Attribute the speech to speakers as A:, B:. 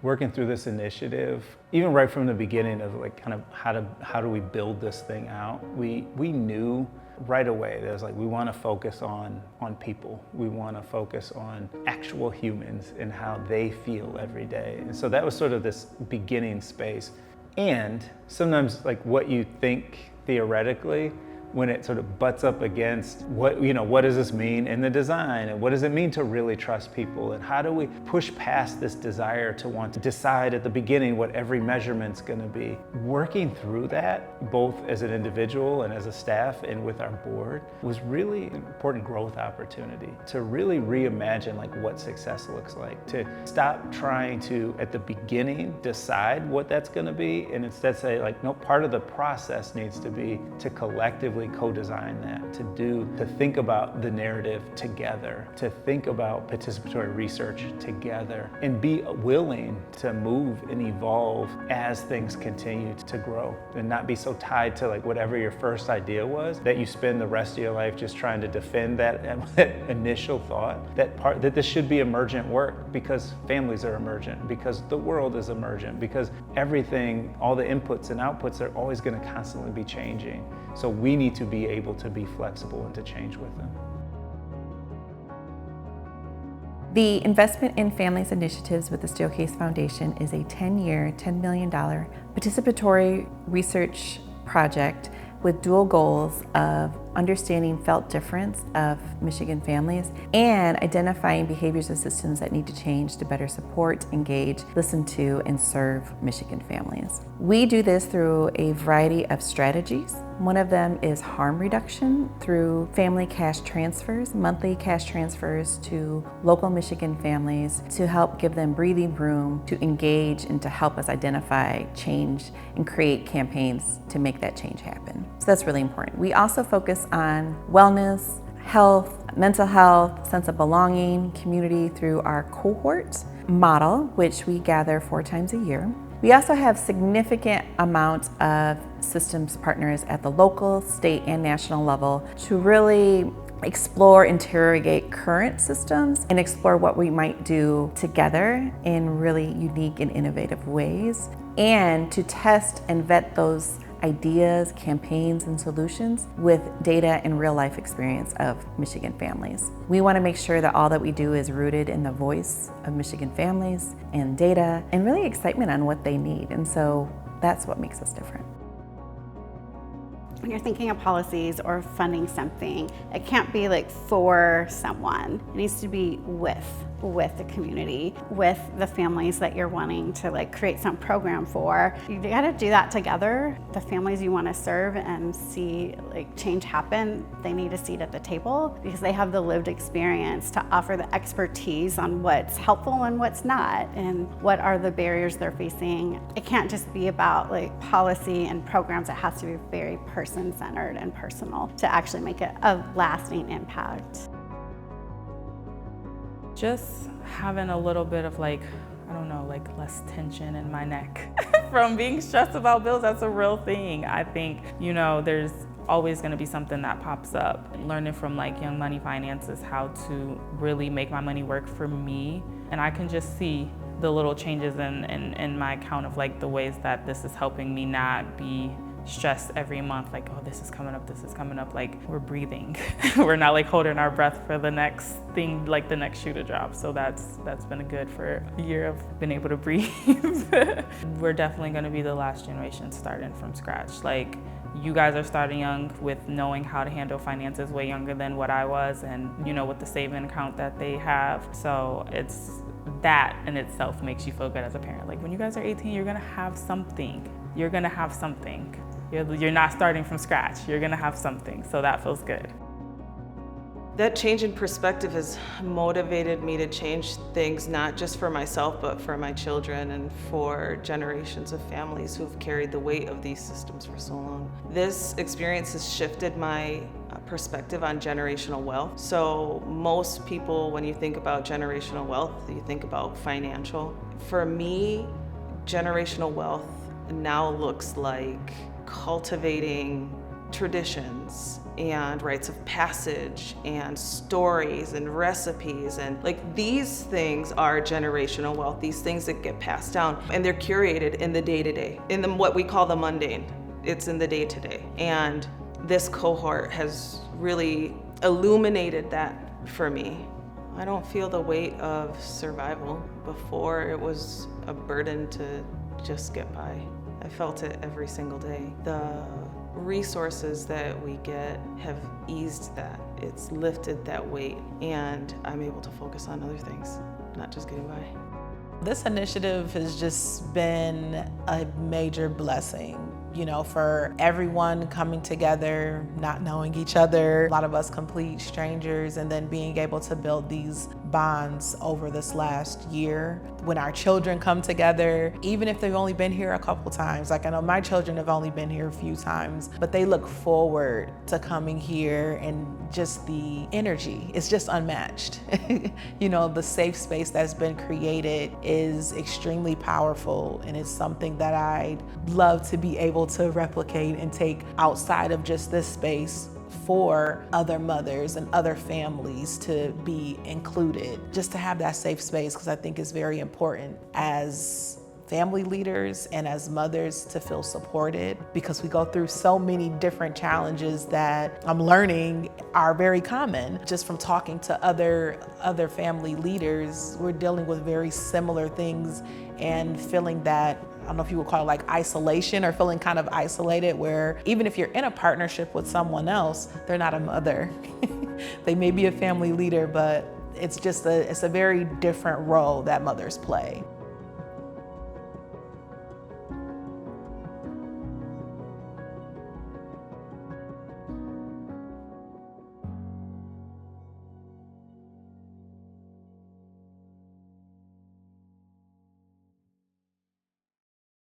A: working through this initiative, even right from the beginning of like kind of how do we build this thing out, we knew right away that it was like we want to focus on people. We want to focus on actual humans and how they feel every day. And so that was sort of this beginning space. And sometimes like what you think theoretically, when it sort of butts up against what does this mean in the design, and what does it mean to really trust people, and how do we push past this desire to want to decide at the beginning what every measurement's going to be. Working through that, both as an individual and as a staff and with our board, was really an important growth opportunity to really reimagine like what success looks like, to stop trying to at the beginning decide what that's going to be, and instead say like, no, part of the process needs to be to collectively co-design that, to think about the narrative together, to think about participatory research together, and be willing to move and evolve as things continue to grow, and not be so tied to like whatever your first idea was that you spend the rest of your life just trying to defend that initial thought, that this should be emergent work because families are emergent, because the world is emergent, because everything, all the inputs and outputs are always going to constantly be changing. So we need to be able to be flexible and to change with them.
B: The Investment in Families Initiatives with the Steelcase Foundation is a 10-year, $10 million participatory research project with dual goals of understanding felt difference of Michigan families and identifying behaviors and systems that need to change to better support, engage, listen to, and serve Michigan families. We do this through a variety of strategies. One of them is harm reduction through family cash transfers, monthly cash transfers to local Michigan families to help give them breathing room to engage and to help us identify change and create campaigns to make that change happen. So that's really important. We also focus on wellness, health, mental health, sense of belonging, community through our cohort model, which we gather 4 times a year. We also have significant amount of systems partners at the local, state, and national level to really explore, interrogate current systems and explore what we might do together in really unique and innovative ways, and to test and vet those ideas, campaigns, and solutions with data and real-life experience of Michigan families. We want to make sure that all that we do is rooted in the voice of Michigan families and data and really excitement on what they need. And so that's what makes us different.
C: When you're thinking of policies or funding something, it can't be like for someone. It needs to be with the community, with the families that you're wanting to like create some program for. You gotta do that together. The families you want to serve and see like change happen, they need a seat at the table because they have the lived experience to offer the expertise on what's helpful and what's not, and what are the barriers they're facing. It can't just be about like policy and programs. It has to be very person-centered and personal to actually make it a lasting impact.
D: Just having a little bit of like, I don't know, like less tension in my neck from being stressed about bills. That's a real thing. I think, there's always going to be something that pops up. Learning from like Young Money Finances how to really make my money work for me. And I can just see the little changes in my account of like the ways that this is helping me not be stressed every month, like, oh, this is coming up, like we're breathing. We're not like holding our breath for the next thing, like the next shoe to drop. So that's been good for a year of being able to breathe. We're definitely gonna be the last generation starting from scratch. Like, you guys are starting young with knowing how to handle finances way younger than what I was, and with the saving account that they have. So it's that in itself makes you feel good as a parent. Like when you guys are 18, you're gonna have something. You're not starting from scratch. You're gonna have something, so that feels good.
E: That change in perspective has motivated me to change things, not just for myself, but for my children and for generations of families who've carried the weight of these systems for so long. This experience has shifted my perspective on generational wealth. So most people, when you think about generational wealth, you think about financial. For me, generational wealth now looks like cultivating traditions and rites of passage and stories and recipes, and like these things are generational wealth, these things that get passed down, and they're curated in the day-to-day, in the what we call the mundane. It's in the day-to-day, and this cohort has really illuminated that for me. I don't feel the weight of survival. Before, it was a burden to just get by. I felt it every single day. The resources that we get have eased that. It's lifted that weight, and I'm able to focus on other things, not just getting by.
F: This initiative has just been a major blessing, you know, for everyone coming together, not knowing each other, a lot of us complete strangers, and then being able to build these bonds over this last year. When our children come together, even if they've only been here a couple times, like I know my children have only been here a few times, but they look forward to coming here, and just the energy is just unmatched. You know, the safe space that's been created is extremely powerful, and it's something that I'd love to be able to replicate and take outside of just this space for other mothers and other families to be included, just to have that safe space, because I think it's very important as family leaders and as mothers to feel supported, because we go through so many different challenges that I'm learning are very common. Just from talking to other family leaders, we're dealing with very similar things and feeling that, I don't know if you would call it like isolation, or feeling kind of isolated, where even if you're in a partnership with someone else, they're not a mother. They may be a family leader, but it's a very different role that mothers play.